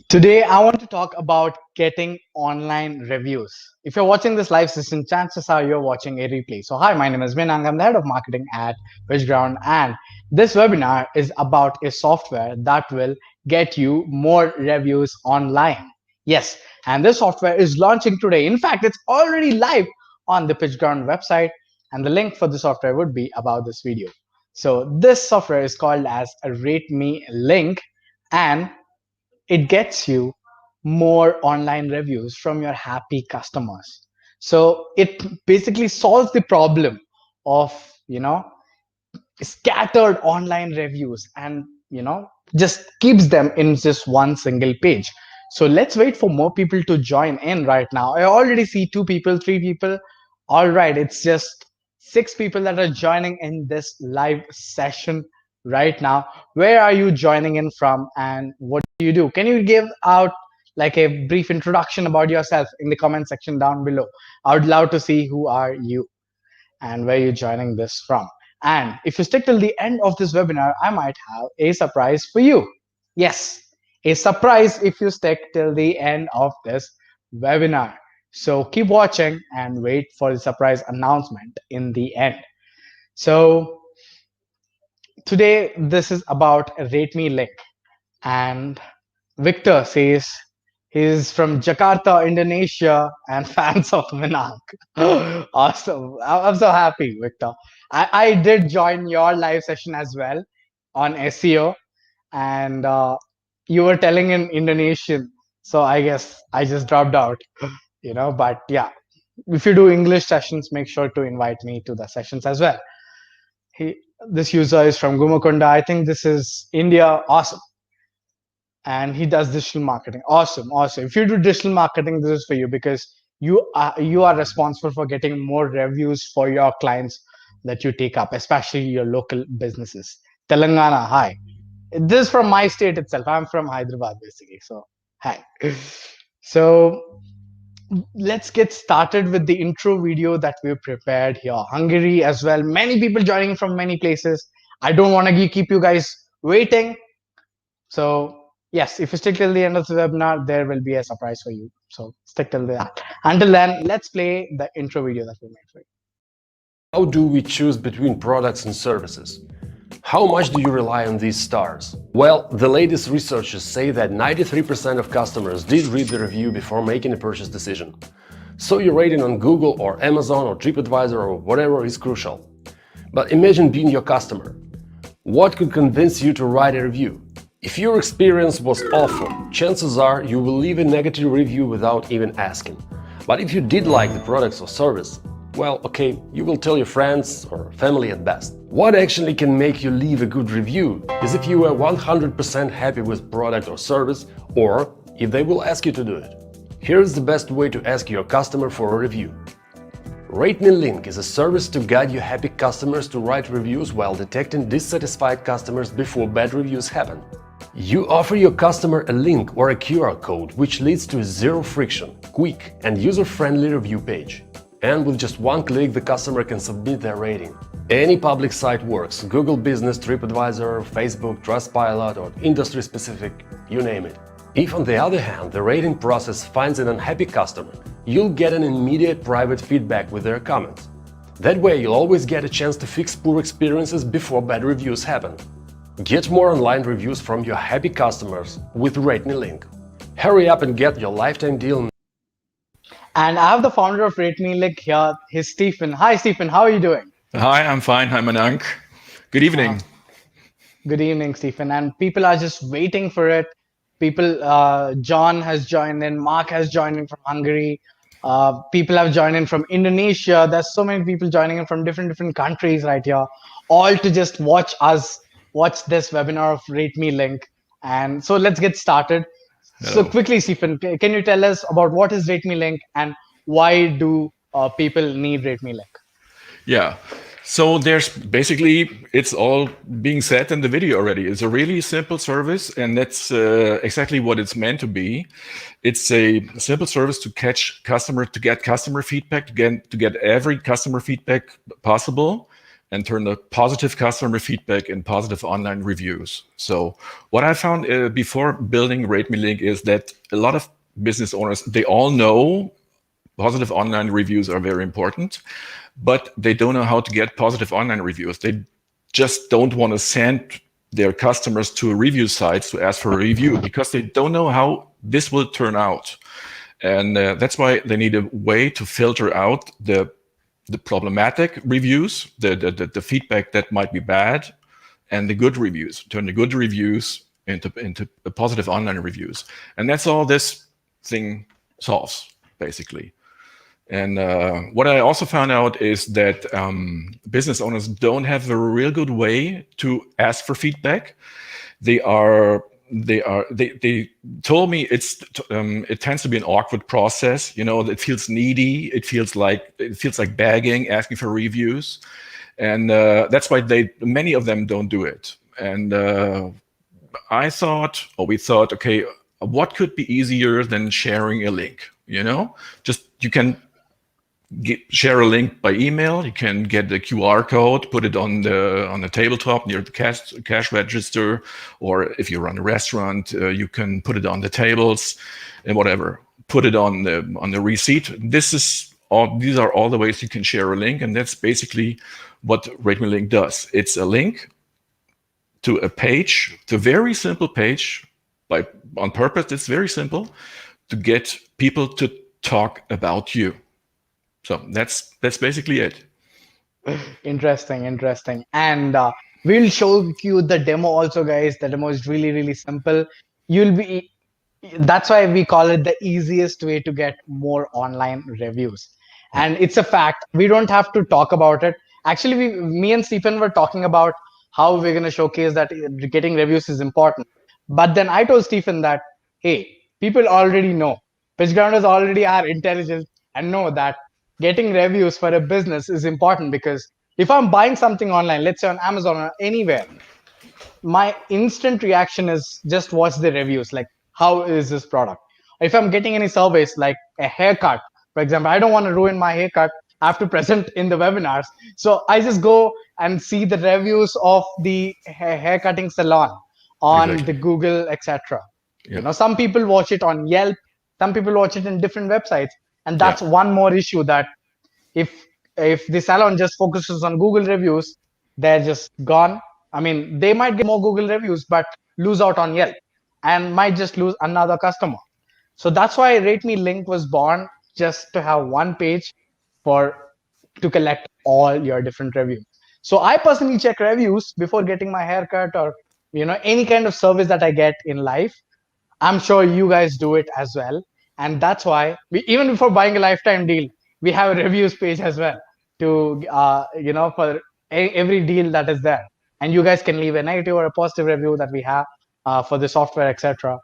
Today, I want to talk about getting online reviews. If you're watching this live session, chances are you're watching a replay. So, hi, my name is Minang. I'm the head of marketing at PitchGround, and this webinar is about a software that will get you more reviews online. Yes, and this software is launching today. In fact, it's already live on the PitchGround website, and the link for the software would be about this video. So, this software is called as a RateMeLink, and it gets you more online reviews from your happy customers. So it basically solves the problem of, scattered online reviews and, just keeps them in just one single page. So let's wait for more people to join in right now. I already see 2 people, 3 people. All right, it's just 6 people that are joining in this live session right now. Where are you joining in from and what do you do? Can you give out like a brief introduction about yourself in the comment section down below? I would love to see who are you and where you're joining this from. And if you stick till the end of this webinar, I might have a surprise for you. Yes, a surprise if you stick till the end of this webinar. So keep watching and wait for the surprise announcement in the end. So today, this is about RateMeLink. And Victor says he's from Jakarta, Indonesia, and fans of Minang. Awesome. I'm so happy, Victor. I did join your live session as well on SEO, and you were telling in Indonesian. So I guess I just dropped out, but yeah, if you do English sessions, make sure to invite me to the sessions as well. This user is from Gumakonda. I think this is India. Awesome. And he does digital marketing. Awesome. If you do digital marketing, this is for you because you are responsible for getting more reviews for your clients that you take up, especially your local businesses. Telangana, hi. This is from my state itself. I'm from Hyderabad, basically. So, hi. So, let's get started with the intro video that we've prepared here. Hungary as well. Many people joining from many places. I don't want to keep you guys waiting. So, yes, if you stick till the end of the webinar, there will be a surprise for you. So stick till that. Until then, let's play the intro video that we made for you. How do we choose between products and services? How much do you rely on these stars? Well, the latest researchers say that 93% of customers did read the review before making a purchase decision. So your rating on Google or Amazon or TripAdvisor or whatever is crucial. But imagine being your customer. What could convince you to write a review? If your experience was awful, chances are you will leave a negative review without even asking. But if you did like the products or service, well, okay, you will tell your friends or family at best. What actually can make you leave a good review is if you are 100% happy with product or service, or if they will ask you to do it. Here's the best way to ask your customer for a review. RateMeLink is a service to guide your happy customers to write reviews while detecting dissatisfied customers before bad reviews happen. You offer your customer a link or a QR code which leads to a zero-friction, quick and user-friendly review page. And with just one click, the customer can submit their rating. Any public site works: Google Business, TripAdvisor, Facebook, Trustpilot, or industry-specific, you name it. If, on the other hand, the rating process finds an unhappy customer, you'll get an immediate private feedback with their comments. That way, you'll always get a chance to fix poor experiences before bad reviews happen. Get more online reviews from your happy customers with RateMeLink. Hurry up and get your lifetime deal. And I have the founder of RateMeLink here. He's Stephen. Hi, Stephen. How are you doing? Hi, I'm fine. Hi, Manank. Good evening. Good evening, Stephen. And people are just waiting for it. People, John has joined in. Mark has joined in from Hungary. People have joined in from Indonesia. There's so many people joining in from different countries right here, all to just watch this webinar of RateMeLink. And so let's get started. Hello. So quickly, Stephen, can you tell us about what is RateMeLink and why do people need RateMeLink? Yeah. So there's basically, it's all being said in the video already. It's a really simple service, and that's exactly what it's meant to be. It's a simple service to get customer feedback, to get every customer feedback possible and turn the positive customer feedback in positive online reviews. So what I found before building RateMeLink is that a lot of business owners, they all know positive online reviews are very important, but they don't know how to get positive online reviews. They just don't want to send their customers to review sites to ask for a review because they don't know how this will turn out. And that's why they need a way to filter out the problematic reviews, the feedback that might be bad, and the good reviews. Turn the good reviews into positive online reviews, and that's all this thing solves basically. And what I also found out is that business owners don't have a real good way to ask for feedback. They told me it tends to be an awkward process. You know, it feels needy. It feels like begging, asking for reviews, and that's why many of them don't do it. And we thought, okay, what could be easier than sharing a link? You know, just you can share a link by email. You can get the QR code, put it on the tabletop near the cash register, or if you run a restaurant, you can put it on the tables and whatever. Put it on the receipt. These are all the ways you can share a link, and that's basically what RateMeLink does. It's a link to a page, to a very simple page. On purpose, it's very simple to get people to talk about you. So that's basically it. Interesting. And we'll show you the demo also, guys. The demo is really, really simple. That's why we call it the easiest way to get more online reviews. And it's a fact. We don't have to talk about it. Actually, me and Stephen were talking about how we're going to showcase that getting reviews is important. But then I told Stephen that, hey, people already know. PitchGrounders already are intelligent and know that getting reviews for a business is important, because if I'm buying something online, let's say on Amazon or anywhere, my instant reaction is just watch the reviews, like how is this product. If I'm getting any service like a haircut, for example, I don't want to ruin my haircut. I have to present in the webinars, so I just go and see the reviews of the haircutting salon on the Google, etc. You know, some people watch it on Yelp, some people watch it in different websites, and that's one more issue, that if the salon just focuses on Google reviews, they're just gone. I mean, they might get more Google reviews, but lose out on Yelp and might just lose another customer. So that's why RateMeLink was born, just to have one page to collect all your different reviews. So I personally check reviews before getting my haircut, or any kind of service that I get in life. I'm sure you guys do it as well. And that's why even before buying a lifetime deal, we have a reviews page as well to, for every deal that is there. And you guys can leave a negative or a positive review that we have for the software, etc.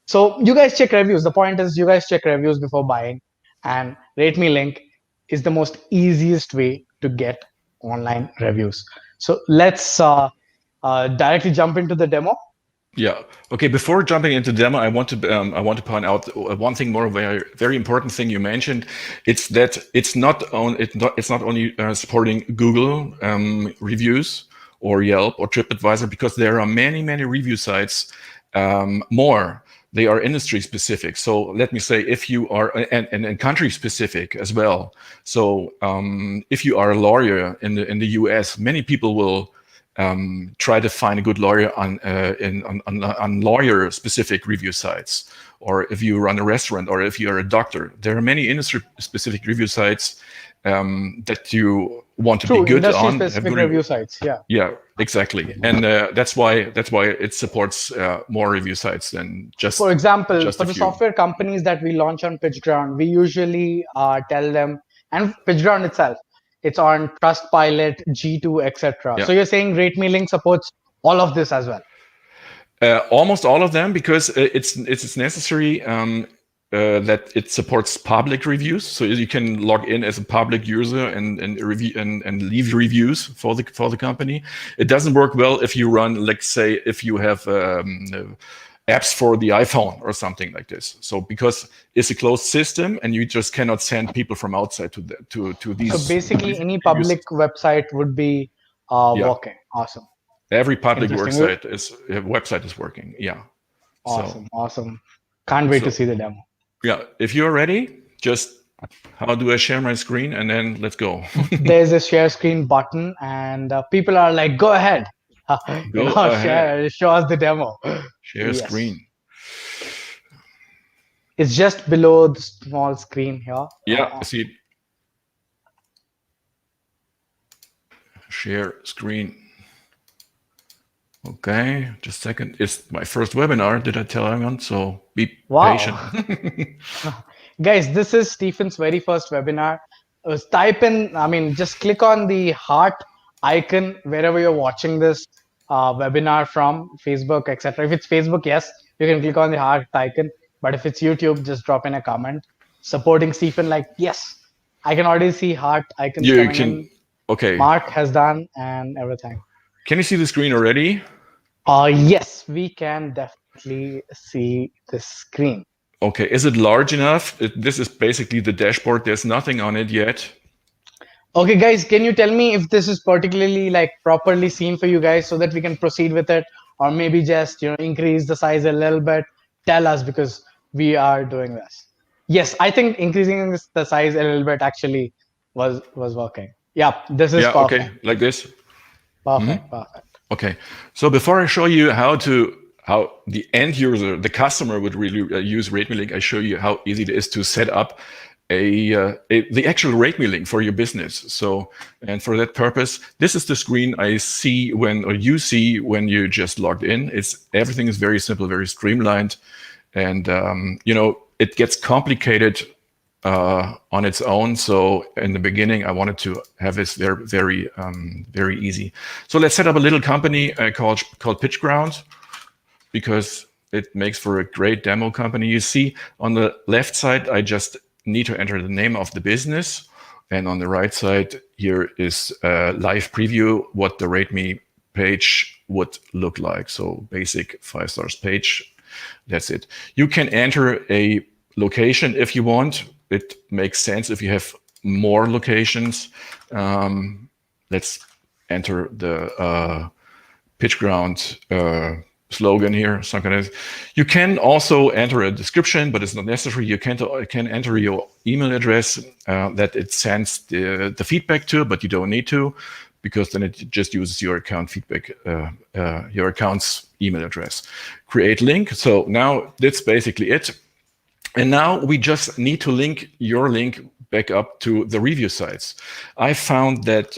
So you guys check reviews. The point is, you guys check reviews before buying. And RateMeLink is the most easiest way to get online reviews. So let's directly jump into the demo. Yeah. Okay. Before jumping into demo, I want to point out one thing more, very very important thing you mentioned. It's that it's not only supporting Google reviews or Yelp or TripAdvisor, because there are many review sites more. They are industry specific. So let me say, if you are and country specific as well. So if you are a lawyer in the US, many people will try to find a good lawyer on lawyer-specific review sites, or if you run a restaurant, or if you're a doctor. There are many industry-specific review sites that you want to be good on. Industry-specific review sites, yeah. Yeah, exactly, and that's why it supports more review sites than just. For example, for the software companies that we launch on PitchGround, we usually tell them, and PitchGround itself, it's on Trustpilot, G2, etc. Yeah. So you're saying RateMeLink supports all of this as well? Almost all of them, because it's necessary that it supports public reviews. So you can log in as a public user and review and leave reviews for the company. It doesn't work well if you run, like, say, if you have apps for the iPhone or something like this. So because it's a closed system and you just cannot send people from outside to these. So basically any public website would be Yeah. working. Awesome. Every public Interesting. website is working. Yeah. So Awesome. Awesome. Can't wait to see the demo. yeah, if you're ready, just how do I share my screen, and then let's go. There's a share screen button, and people are like, "Go ahead, Go ahead. share, show us the demo." Share Yes, screen. it's just below the small screen here. Yeah, see. Share screen. Okay, just a second. It's my first webinar. Did I tell everyone? So be patient. Guys, this is Stephen's very first webinar. Type in, just click on the heart icon wherever you're watching this webinar from, Facebook, etc. If it's Facebook, yes, you can click on the heart icon. But if it's YouTube, just drop in a comment supporting Stephen. Like, yes, I can already see heart icons coming in. Okay. Mark has done and everything. Can you see the screen already? Yes, we can definitely see the screen. Okay, is it large enough? This is basically the dashboard. There's nothing on it yet. Okay, guys, can you tell me if this is particularly like properly seen for you guys so that we can proceed with it, or maybe just increase the size a little bit? Tell us, because we are doing this. Yes, I think increasing the size a little bit actually was working. Yeah, this is perfect. Okay, like this. Perfect, perfect. Okay, so before I show you how the end user, the customer would really use RateMeLink, I show you how easy it is to set up the actual RateMeLink for your business. So, and for that purpose, this is the screen I see you see when you just logged in. Everything is very simple, very streamlined, and it gets complicated on its own. So in the beginning, I wanted to have this very easy. So let's set up a little company called PitchGround, because it makes for a great demo company. You see on the left side, I just need to enter the name of the business. And on the right side, here is a live preview, what the RateMe page would look like. So basic 5 stars page, that's it. You can enter a location if you want. It makes sense if you have more locations. Let's enter the PitchGround slogan here. You can also enter a description, but it's not necessary. You can enter your email address that it sends the feedback to, but you don't need to, because then it just uses your account feedback, your account's email address. Create link. So now that's basically it. And now we just need to link your link back up to the review sites. I found that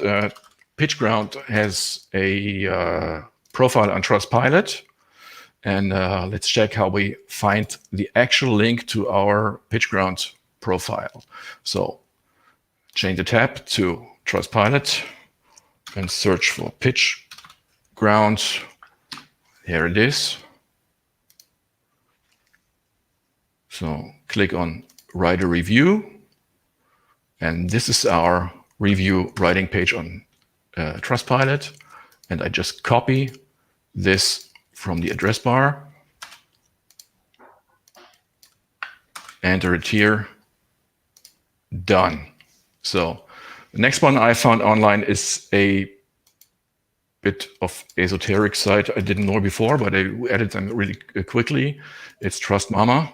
PitchGround has a profile on Trustpilot. And let's check how we find the actual link to our PitchGround profile. So change the tab to Trustpilot and search for PitchGround. Here it is. So click on write a review. And this is our review writing page on Trustpilot. And I just copy this from the address bar, enter it here, done. So the next one I found online is a bit of esoteric site I didn't know before, but I added them really quickly. It's Trust Mama.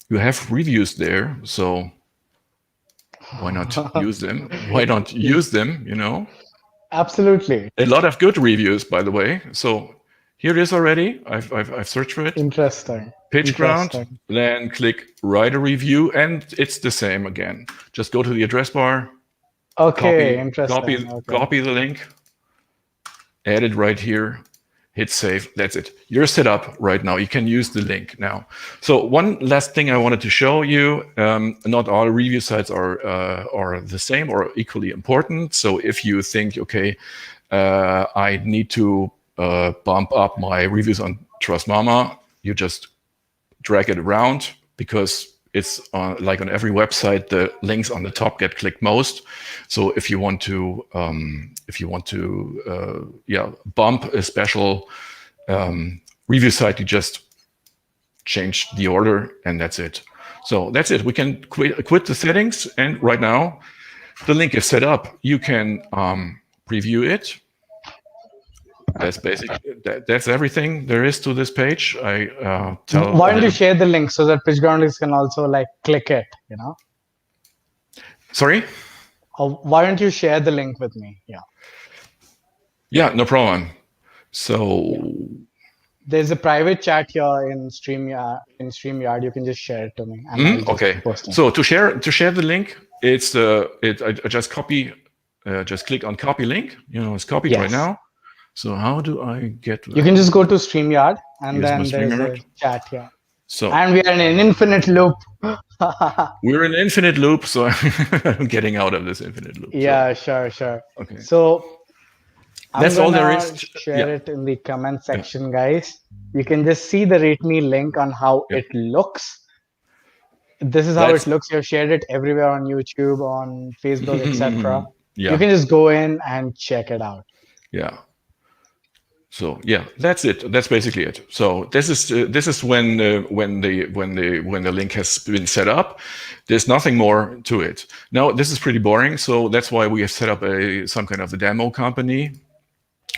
You have reviews there, so why not use them? Why not use them, Absolutely. A lot of good reviews, by the way. So here it is already. I've searched for it. Interesting. PitchGround. Then click write a review, and it's the same again. Just go to the address bar. Okay, Copy the link. Add it right here. Hit save. That's it. You're set up right now. You can use the link now. So one last thing I wanted to show you. Not all review sites are the same or equally important. So if you think, okay, I need to bump up my reviews on Trust Mama, you just drag it around, because it's like on every website, the links on the top get clicked most. So if you want to, bump a special review site, you just change the order, and that's it. So that's it. We can quit the settings, and right now the link is set up. You can preview it. That's that's everything there is to this page. I tell. Why don't you share the link so that PitchGrounders can also like click it, you know? Sorry? Why don't you share the link with me? Yeah. Yeah, no problem. So there's a private chat here in StreamYard. You can just share it to me. And I'll just okay. post it. So to share the link, it's I just copy, just click on copy link. You know, it's copied right now. So how do I get? You can just go to StreamYard and then there's StreamYard. a chat here. So and we are in an infinite loop. We're in an infinite loop, so I'm getting out of this infinite loop. Yeah, so. sure. Okay. So that's all there is. Share it in the comment section, guys. You can just see the RateMe link on how it looks. This is how it looks. You've shared it everywhere on YouTube, on Facebook, etc. You can just go in and check it out. Yeah. So yeah, that's it. That's basically it. So this is when the link has been set up. There's nothing more to it. Now this is pretty boring. So that's why we have set up some kind of a demo company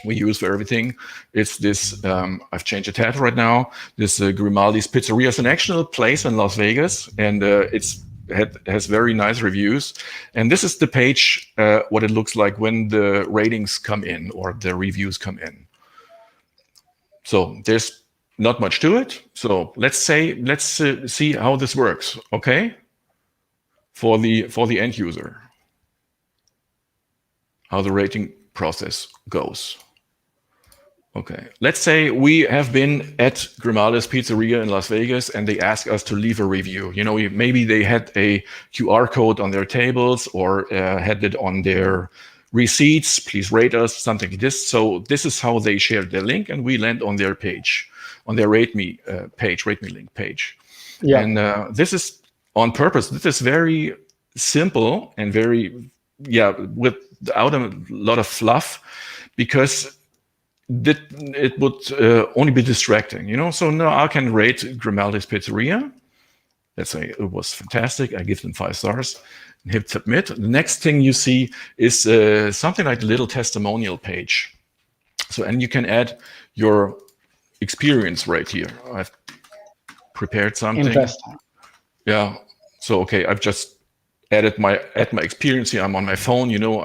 we use for everything. It's this. I've changed the tab right now. This Grimaldi's Pizzeria is an actual place in Las Vegas, and has very nice reviews. And this is the page what it looks like when the ratings come in or the reviews come in. So there's not much to it. So let's see how this works, okay? For the end user, how the rating process goes. Okay, let's say we have been at Grimaldi's Pizzeria in Las Vegas and they ask us to leave a review. You know, maybe they had a QR code on their tables or had it on their receipts, please rate us, something like this. So this is how they shared their link, and we land on their page, on their RateMe page, RateMeLink page. Yeah. And this is on purpose. This is very simple and very, without a lot of fluff, because it would only be distracting, you know? So now I can rate Grimaldi's Pizzeria. Let's say it was fantastic. I give them 5 stars. Hit submit. The next thing you see is something like a little testimonial page. So, and you can add your experience right here. I've prepared something. Interesting. Yeah. So, okay, I've just added my experience here. I'm on my phone. You know,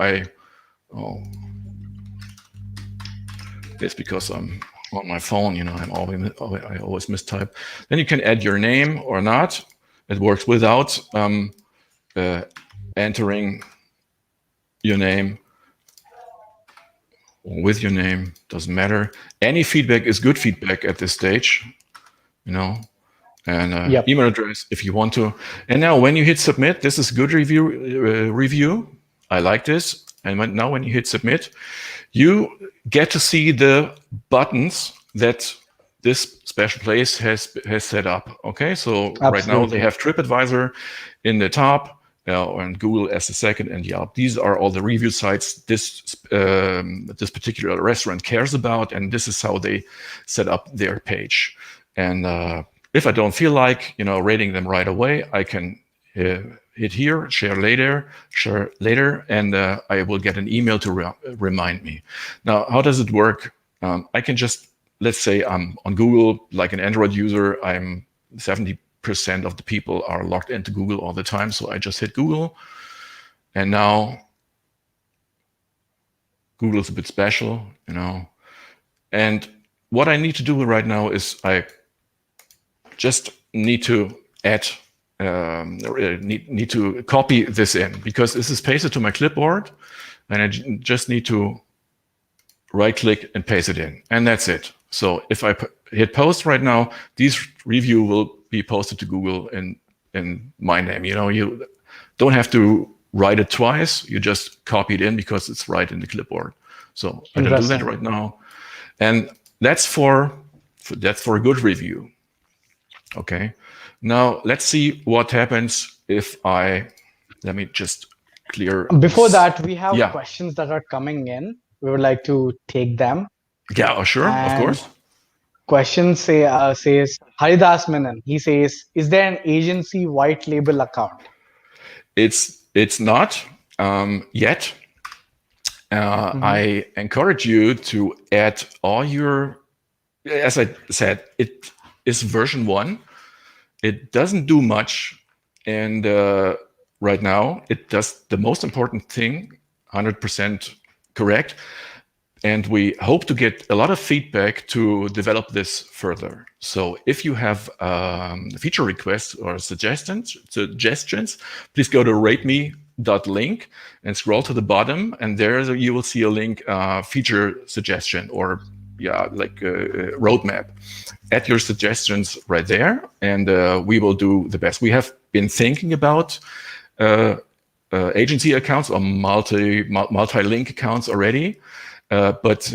it's because I'm on my phone. You know, I always mistype. Then you can add your name or not. It works without entering your name or with your name, doesn't matter. Any feedback is good feedback at this stage, you know, and email address if you want to. And now when you hit submit, this is good review. I like this. And now when you hit submit, you get to see the buttons that this special place has set up. Okay, so right now they have TripAdvisor in the top, and Google as the second, and Yelp. These are all the review sites this particular restaurant cares about, and this is how they set up their page. And if I don't feel like, you know, rating them right away, I can hit here, share later, and I will get an email to remind me. Now, how does it work? I can just, let's say I'm on Google, like an Android user, I'm 70% of the people are logged into Google all the time. So I just hit Google, and now Google is a bit special, you know. And what I need to do right now is I just need to add, need to copy this in, because this is pasted to my clipboard, and I just need to right click and paste it in, and that's it. So if I hit post right now, this review will be posted to Google in my name. You know, you don't have to write it twice. You just copy it in because it's right in the clipboard. So I can do that right now, and that's for a good review. Okay. Now let's see what happens if let me just clear. Before that, we have questions that are coming in. We would like to take them. Yeah, sure, of course. Question says Haridas Menon. He says, "Is there an agency white label account?" It's not yet. I encourage you to add all your, as I said, it is version 1. It doesn't do much. And right now, it does the most important thing, 100% correct. And we hope to get a lot of feedback to develop this further. So if you have feature requests or suggestions, please go to RateMe.Link and scroll to the bottom, and there you will see a link, feature suggestion, or like a roadmap. Add your suggestions right there, and we will do the best. We have been thinking about agency accounts or multi-link accounts already. But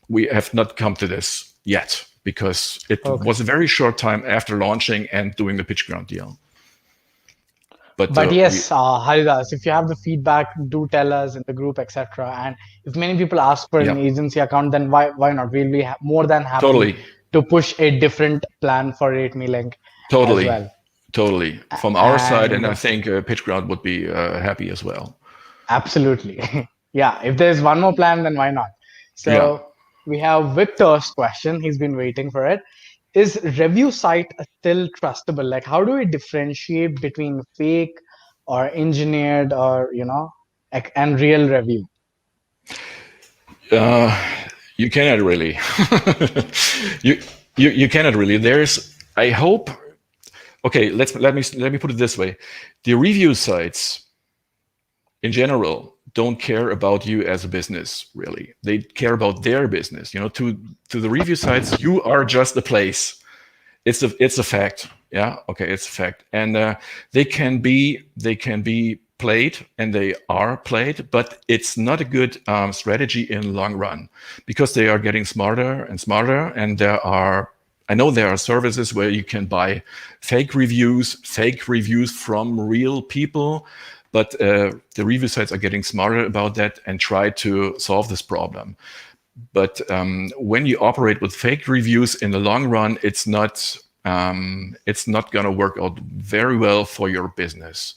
we have not come to this yet because it was a very short time after launching and doing the PitchGround deal. But yes, Haridas, if you have the feedback, do tell us in the group, etc. And if many people ask for an agency account, then why not? We'll be more than happy to push a different plan for RateMeLink as well. Totally. From our side, and I think PitchGround would be happy as well. Absolutely. Yeah, if there's one more plan, then why not? So we have Victor's question. He's been waiting for it. Is review site still trustable? Like, how do we differentiate between fake or engineered or, and real review? You cannot really. you cannot really. There's, I hope. Okay, let me put it this way. The review sites, in general, don't care about you as a business, really. They care about their business. To the review sites, you are just a place. It's a fact. Yeah. Okay. It's a fact. And they can be played, and they are played, but it's not a good strategy in the long run, because they are getting smarter and smarter. And I know there are services where you can buy fake reviews from real people. But the review sites are getting smarter about that and try to solve this problem. But when you operate with fake reviews in the long run, it's not going to work out very well for your business.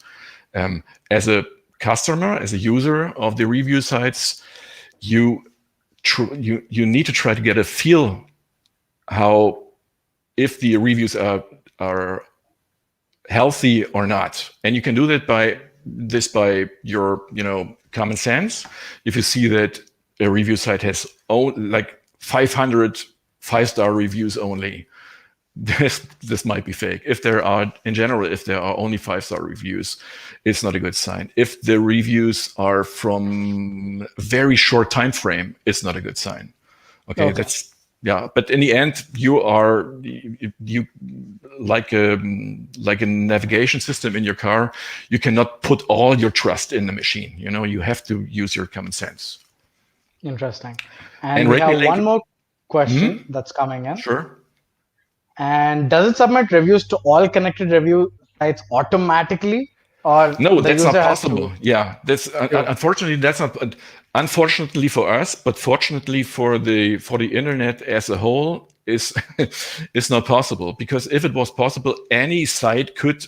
As a customer, as a user of the review sites, you need to try to get a feel how, if the reviews are healthy or not, and you can do that by your common sense. If you see that a review site has like 500 5-star reviews only, this might be fake. If there are only 5-star reviews, it's not a good sign. If the reviews are from a very short time frame, it's not a good sign. Okay. But in the end, you like a navigation system in your car. You cannot put all your trust in the machine. You have to use your common sense. Interesting. And we have one more question that's coming in. Sure. And does it submit reviews to all connected review sites automatically, or no? That's not possible. Yeah, that's unfortunately that's not. Unfortunately for us, but fortunately for the internet as a whole, is not possible. Because if it was possible, any site could,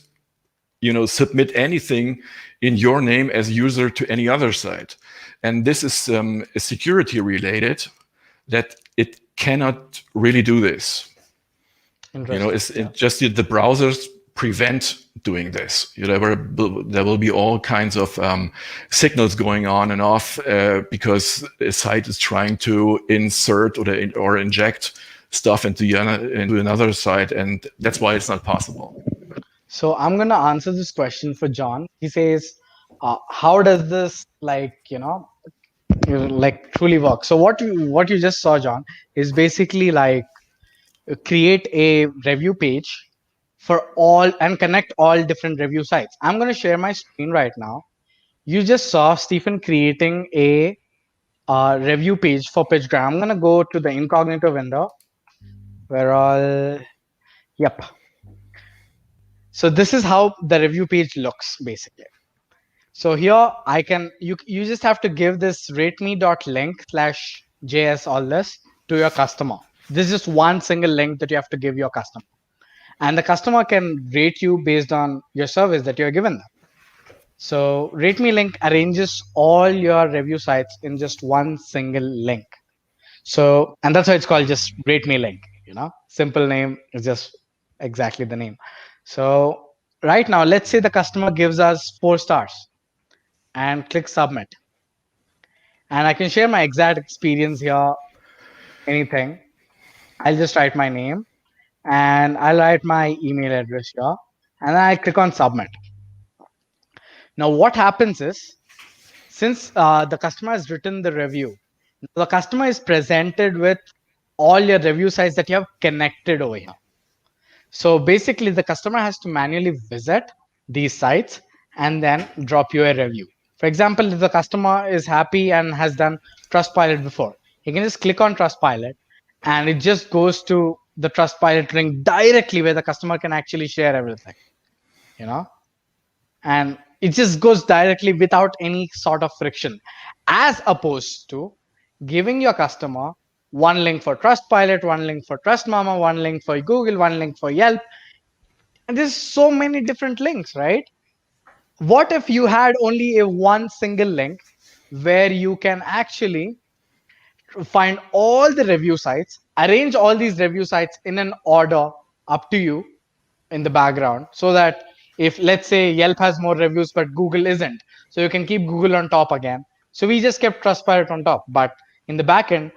submit anything in your name as user to any other site, and this is security related, that it cannot really do this. It's just the browsers prevent doing this. There will be all kinds of signals going on and off because a site is trying to insert or inject stuff into another site, and that's why it's not possible. So I'm going to answer this question for John. He says, how does this truly work? So what you just saw, John, is basically like create a review page for all and connect all different review sites. I'm going to share my screen right now. You just saw Stephen creating a review page for PitchGround. I'm going to go to the incognito window yep. So this is how the review page looks basically. So here you just have to give this RateMe.Link/JS all this to your customer. This is just one single link that you have to give your customer. And the customer can rate you based on your service that you're given them. So RateMeLink arranges all your review sites in just one single link. So, and that's why it's called just RateMeLink, simple name is just exactly the name. So right now, let's say the customer gives us 4 stars and click submit. And I can share my exact experience here, anything. I'll just write my name and I'll write my email address here and I click on submit. Now, what happens is, since the customer has written the review, the customer is presented with all your review sites that you have connected over here. So basically, the customer has to manually visit these sites and then drop you a review. For example, if the customer is happy and has done Trustpilot before, he can just click on Trustpilot and it just goes to the Trustpilot link directly where the customer can actually share everything, you know, and it just goes directly without any sort of friction, as opposed to giving your customer one link for Trustpilot, one link for TrustMama, one link for Google, one link for Yelp, and there's so many different links, right? What if you had only a one single link where you can actually find all the review sites, arrange all these review sites in an order up to you in the background, so that if, let's say, Yelp has more reviews but Google isn't, so you can keep Google on top again. So we just kept Trustpilot on top, but in the back end,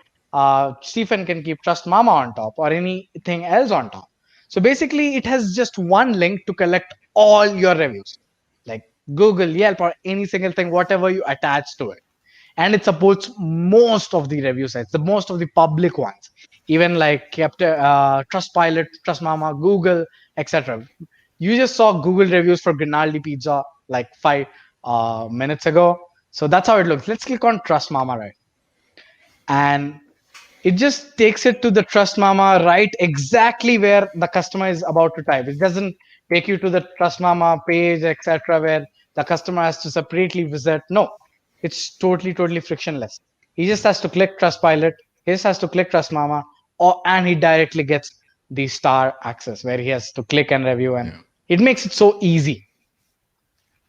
Stephen can keep TrustMama on top or anything else on top. So basically, it has just one link to collect all your reviews, like Google, Yelp, or any single thing, whatever you attach to it. And it supports most of the review sites, the most of the public ones, even like Trustpilot, TrustMama, Google, etc. You just saw Google reviews for Grinaldi Pizza like 5 minutes ago. So that's how it looks. Let's click on TrustMama, right? And it just takes it to the TrustMama right exactly where the customer is about to type. It doesn't take you to the TrustMama page, etc., where the customer has to separately visit. No, it's totally frictionless. He just has to click Trustpilot. He just has to click TrustMama, and he directly gets the star access where he has to click and review, and it makes it so easy.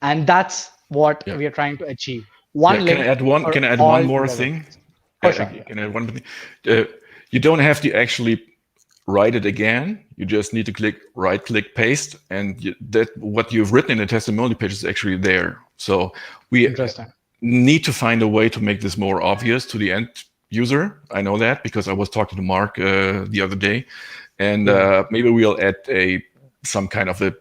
And that's what we are trying to achieve. One link. Can I add one? Can I add one more thing? For sure. Can I add one thing? You don't have to actually write it again. You just need to right-click, paste, and that what you've written in the testimonial page is actually there. So we need to find a way to make this more obvious to the end user. I know that because I was talking to Mark the other day, and maybe we'll add some kind of a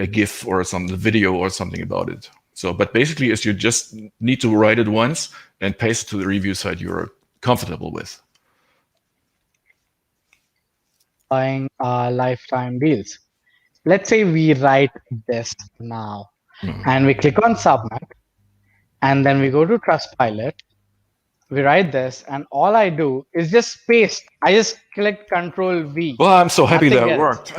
GIF or some video or something about it. So, but basically, is you just need to write it once and paste it to the review site you're comfortable with. Buying lifetime deals. Let's say we write this now, and we click on submit, and then we go to Trustpilot. We write this, and all I do is just paste. I just click Control V. Well, I'm so happy that worked.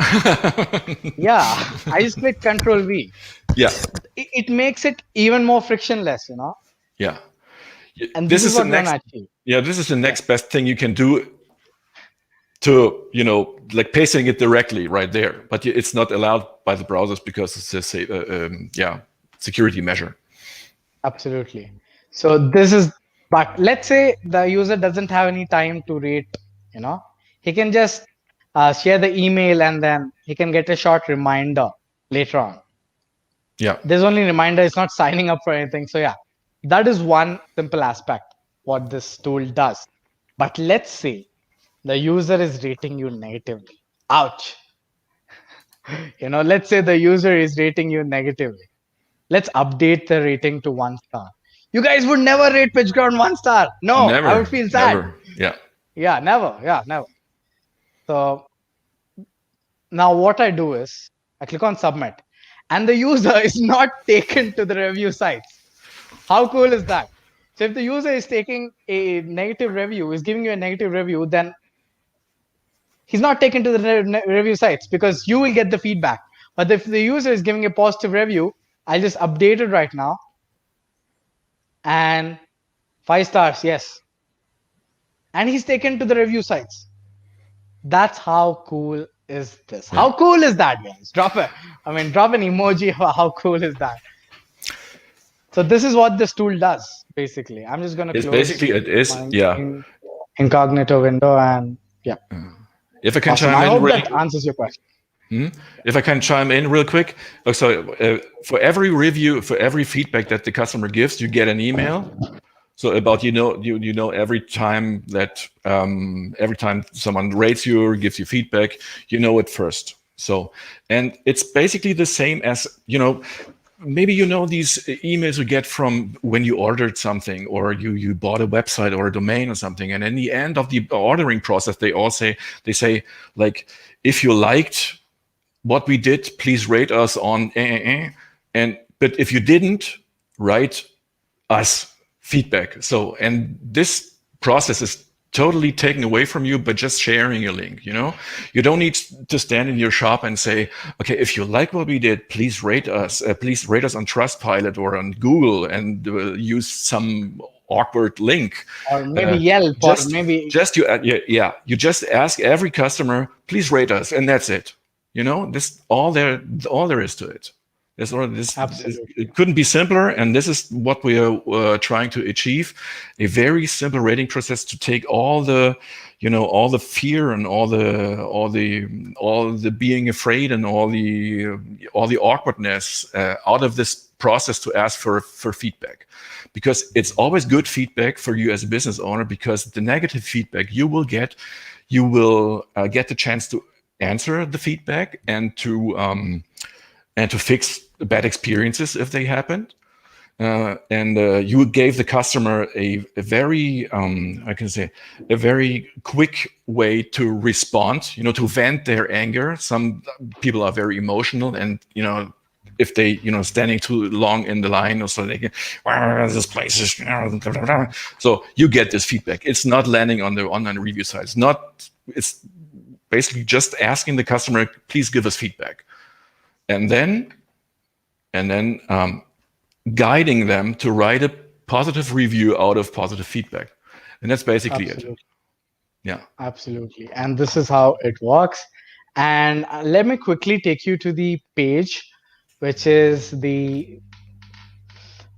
Yeah, I just click Control V. Yeah. It makes it even more frictionless, Yeah. And this is what we're gonna achieve. Yeah, this is the next best thing you can do to, like pasting it directly right there. But it's not allowed by the browsers because it's a security measure. Absolutely. So this is, but let's say the user doesn't have any time to rate, he can just share the email and then he can get a short reminder later on. Yeah. There's only reminder, it's not signing up for anything. So yeah, that is one simple aspect what this tool does. But let's say the user is rating you negatively. Ouch. Let's say the user is rating you negatively. Let's update the rating to 1 star. You guys would never rate PitchGround 1 star. No, never, I would feel sad. Never. Yeah. Yeah, never. Yeah, never. So now what I do is I click on submit and the user is not taken to the review sites. How cool is that? So if the user is taking a negative review, is giving you a negative review, then he's not taken to the review sites because you will get the feedback. But if the user is giving a positive review, I'll just update it right now. And 5 stars, yes. And he's taken to the review sites. That's how cool is this? How cool is that, guys? Drop an emoji. How cool is that? So this is what this tool does, basically. I'm just going to It's close basically, it is, my yeah. incognito window and yeah. If I can Awesome. chime I in hope really, that answers your question. if I can chime in real quick. So for every review, for every feedback that the customer gives, you get an email. So about, you know, every time that every time someone rates you or gives you feedback, you know it first. So, and it's basically the same as, you know, maybe you know these emails you get from when you ordered something, or you bought a website or a domain or something, and in the end of the ordering process, they say like, if you liked what we did, please rate us on and but if you didn't, write us feedback. So, and this process is totally taken away from you by just sharing a link. You know, you don't need to stand in your shop and say, okay, if you like what we did, please rate us. Please rate us on Trustpilot or on Google, and use some awkward link. Or maybe Yelp, or maybe Just you, yeah, you just ask every customer, please rate us, and that's it. You know, this all there is to it. absolutely. It couldn't be simpler, and this is what we are trying to achieve: a very simple rating process to take all the, you know, all the fear and all the being afraid and all the awkwardness out of this process, to ask for feedback, because it's always good feedback for you as a business owner, because the negative feedback you will get the chance to answer the feedback and to fix bad experiences if they happened. And you gave the customer a very, I can say, a very quick way to respond, you know, to vent their anger. Some people are very emotional, and, you know, if they, you know, standing too long in the line, or so they can, this place is, so you get this feedback. It's not landing on the online review site. It's basically just asking the customer, please give us feedback. And then guiding them to write a positive review out of positive feedback. And that's basically Absolutely. it. Yeah. Absolutely. And this is how it works. And let me quickly take you to the page, which is the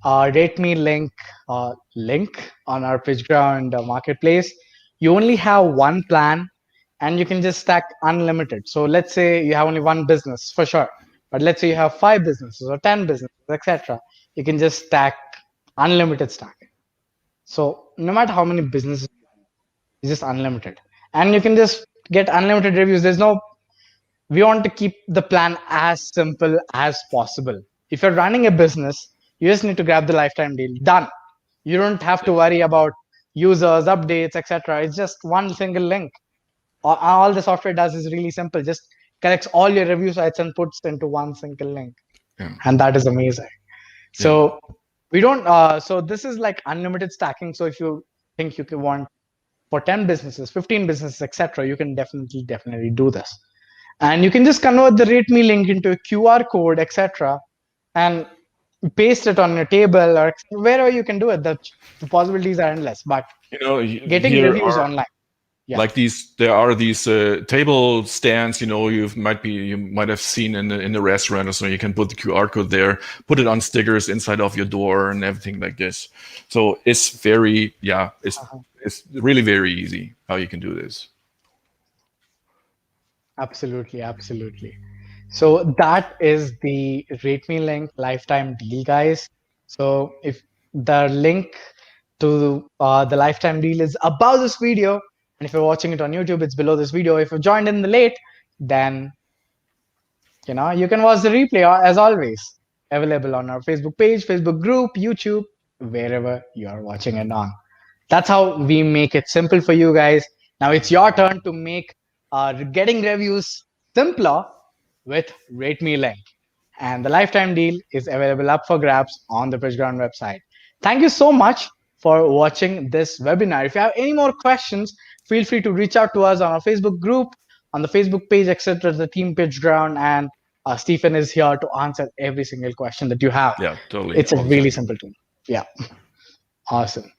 RateMeLink link on our PitchGround marketplace. You only have one plan, and you can just stack unlimited. So let's say you have only one business, for sure, but let's say you have 5 businesses or 10 businesses, etc. You can just stack unlimited stacking. So no matter how many businesses, it's just unlimited, and you can just get unlimited reviews. We want to keep the plan as simple as possible. If you're running a business, you just need to grab the lifetime deal. Done. You don't have to worry about users, updates, etc. It's just one single link. All the software does is really simple. Just collects all your review sites and puts into one single link. Yeah. And that is amazing. So we don't. So this is like unlimited stacking. So if you think you can want for 10 businesses, 15 businesses, etc., you can definitely do this. And you can just convert the RateMeLink into a QR code, etc., and paste it on your table or wherever you can do it. The possibilities are endless. But You know, getting here reviews are online, yeah, like there are these table stands, you know, you might have seen in the restaurant or so. You can put the QR code there, put it on stickers inside of your door and everything like this. So it's very, it's really very easy how you can do this. absolutely. So that is the RateMeLink lifetime deal, guys. So if the link to the lifetime deal is above this video, and if you're watching it on YouTube, it's below this video. If you joined in the late, then you can watch the replay as always, available on our Facebook page, Facebook group, YouTube, wherever you are watching it on. That's how we make it simple for you guys. Now it's your turn to make getting reviews simpler with RateMeLink. And the lifetime deal is available up for grabs on the PitchGround website. Thank you so much for watching this webinar. If you have any more questions, feel free to reach out to us on our Facebook group, on the Facebook page, etc. The team PitchGround, and Stephen is here to answer every single question that you have. Yeah, totally. It's a really simple tool. Yeah, awesome.